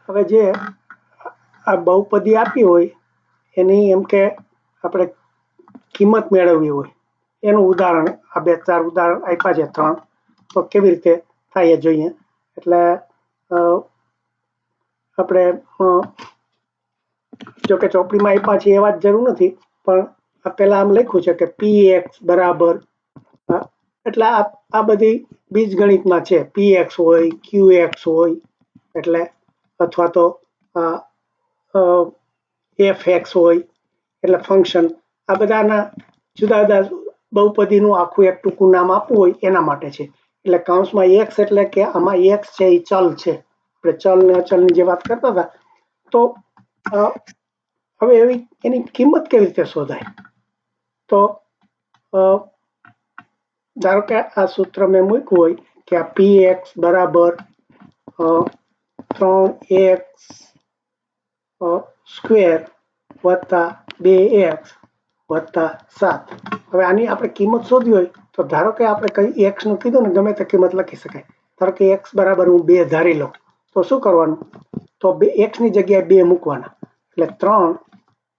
હવે જે આ બહુપદી આપી હોય એની એમ કે આપણે કિંમત મેળવવી હોય એનું ઉદાહરણ આ 2-4 ઉદાહરણ આપ્યા છે 3 તો કેવી રીતે થાય એ જોઈએ. એટલે આપણે જો કે ચોપડીમાં આપ્યા છે એવા જ જરૂર નથી, પણ આ પહેલા આમ લખ્યું છે કે px બરાબર એટલે આ બધી બીજગણિતમાં છે. px હોય, qx હોય એટલે અથવા તો fx હોય એટલે ફંક્શન. આ બધાના જુદા જુદા બહુપદીનું આખું એક ટૂંકું નામ આપવું હોય એના માટે છે. એટલે કૌંસમાં x એટલે કે આમાં x છે એ ચલ છે. આપણે ચલ ને અચલની જે વાત કરતા હતા, તો હવે એની કિંમત કેવી રીતે શોધાય? તો ધારો કે આ સૂત્ર મેં મૂક્યું હોય કે આ px બરાબર 3x સ્ક્વેર વત્તા 2x વત્તા 7. હવે આની આપણે કિંમત શોધવી હોય તો ધારો કે આપણે કઈ x નું કીધું ને ગમે તે કિંમત લખી શકાય. ધારો કે x બરાબર હું 2 ધારી લઉં તો શું કરવાનું? તો x ની જગ્યાએ 2 મૂકવાના. એટલે 3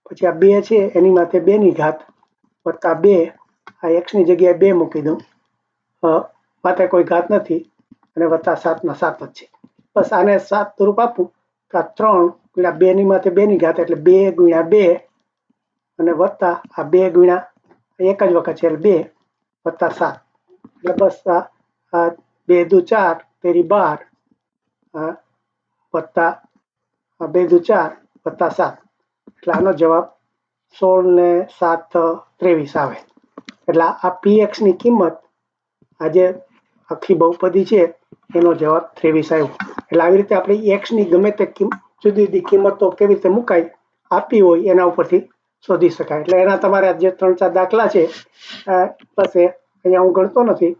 પછી આ 2 છે એની માથે 2 ની ઘાત વત્તા 2 આ x ની જગ્યાએ 2 મૂકી દઉં, માથે કોઈ ઘાત નથી અને વત્તા 7 ના 7 જ છે. બસ આને 7 સ્વરૂપ આપું તો આ 3 ગુણ્યા 2 ની માથે 2 ની ઘાત એટલે 2 ગુણ્યા 2 અને વત્તા આ 2 ગુણ્યા એક જ વખત છે એટલે 2 વત્તા 7 એટલે બસ આ 2 દુ 4 તેરી 12 વત્તા 2 દુ 4 વત્તા 7 એટલે આનો જવાબ 16 ને 7 23 આવે. એટલે આ px ની કિંમત આજે આખી બહુપદી છે એનો જવાબ 23 આવ્યો. એટલે આવી રીતે આપણે x ની ગમે તે જુદી જુદી કિંમતો કેવી રીતે મુકાય આપી હોય એના ઉપરથી શોધી શકાય. એટલે એના તમારે જે 3-4 દાખલા છે બસ અહીંયા હું ગણતો નથી,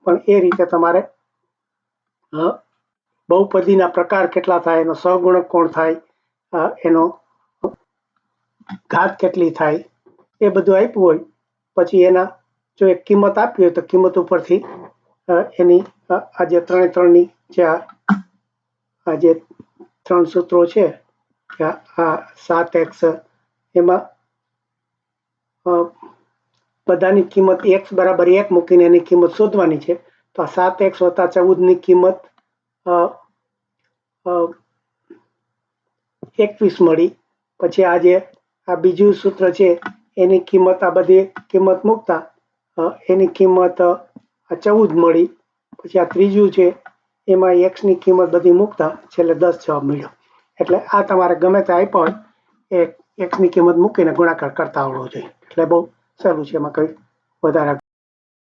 પણ એ રીતે તમારે બહુપદીના પ્રકાર કેટલા થાય, એનો સહગુણક કોણ થાય, એનો ઘાત કેટલી થાય એ બધું આપ્યું હોય. પછી એના જો એક કિંમત આપી હોય તો કિંમત ઉપરથી એની આ જે 3 જે આ જે 3 સૂત્રો છે આ 7x એમાં બધાની કિંમત x બરાબર 1 મૂકીને એની કિંમત શોધવાની છે. તો આ 7x વત્તા 14 ની કિંમત 21 મળી. પછી આ જે આ બીજું સૂત્ર છે એની કિંમત આ બધી કિંમત મૂકતા એની કિંમત 14 મળી. પછી આ ત્રીજું છે એમાં x ની કિંમત બધી મૂકતા છેલ્લે 10 જવાબ મળ્યો. એટલે આ તમારે ગમે તે આપ્યો હોય એ x ની કિંમત મૂકીને ગુણાકાર કરતા આવડવો જોઈએ. એટલે બહુ સહેલું છે, એમાં કંઈ વધારે